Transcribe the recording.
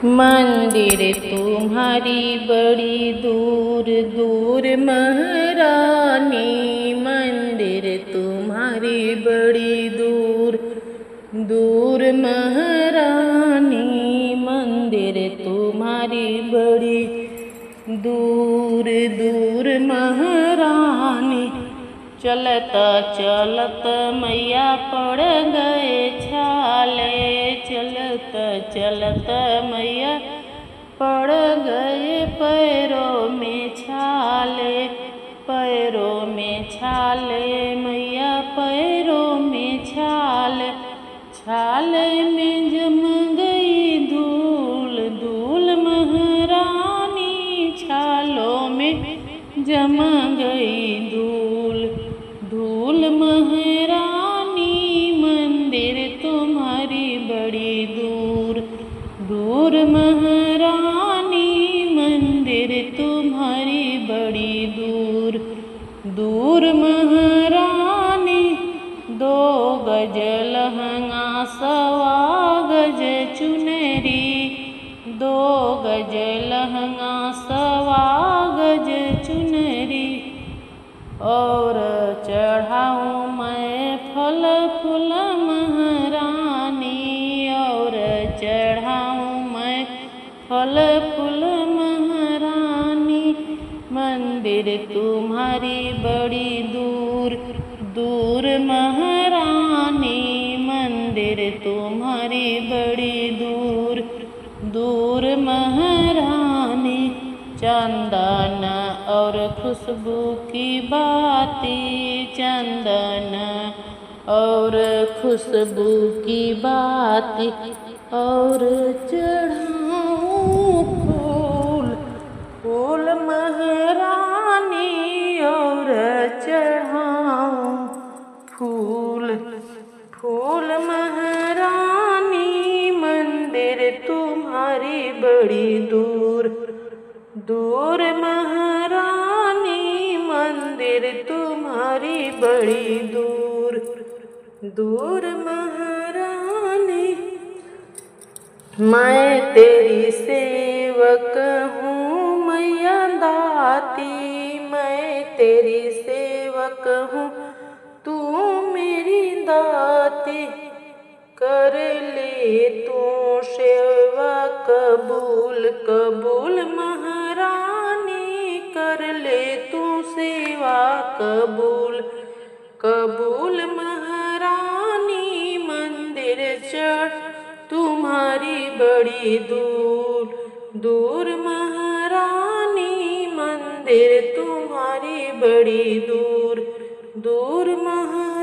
मंदिर तुम्हारी बड़ी दूर दूर महारानी, मंदिर तुम्हारी बड़ी दूर दूर महारानी, मंदिर तुम्हारी बड़ी दूर दूर महारानी। चलत चलत मैया पड़ गए छाले, चलत चलत मैया पड़ गए पैरों में छाले, पैरों में छाले मैया पैरों में छाले, छाले में जम गई धूल धूल महारानी, छालों में जम गई धूल धूल महारानी, मंदिर तुम्हारी बड़ी दूर दूर महारानी, मंदिर तुम्हारी बड़ी दूर दूर महारानी। 2 गज लहंगा 1.25 गज चुनरी, 2 गज लहंगा 1.25 गज चुनरी, और चढ़ाऊँ मैं फल फूल महारानी, और चढ़ाऊँ मैं फल फूल महारानी, मंदिर तुम्हारी बड़ी दूर दूर महारानी, मंदिर तुम्हारी बड़ी दूर दूर महारानी। चंदन और खुशबू की बाती, चंदन और खुशबू की बाती, और चढ़ाऊँ फूल फूल महारानी, और चढ़ाऊँ फूल फूल महारानी, मंदिर तुम्हारी बड़ी दूर दूर महारानी, मंदिर तुम्हारी बड़ी दूर दूर महारानी। मैं तेरी सेवक हूँ मैया दाती, मैं तेरी सेवक हूँ तू मेरी दाती, कर ले तू सेवा कबूल कबूल महारानी, कर ले तू सेवा कबूल कबूल महारानी, मंदिर चढ़ तुम्हारी बड़ी दूर दूर महारानी, मंदिर तुम्हारी बड़ी दूर दूर महारानी।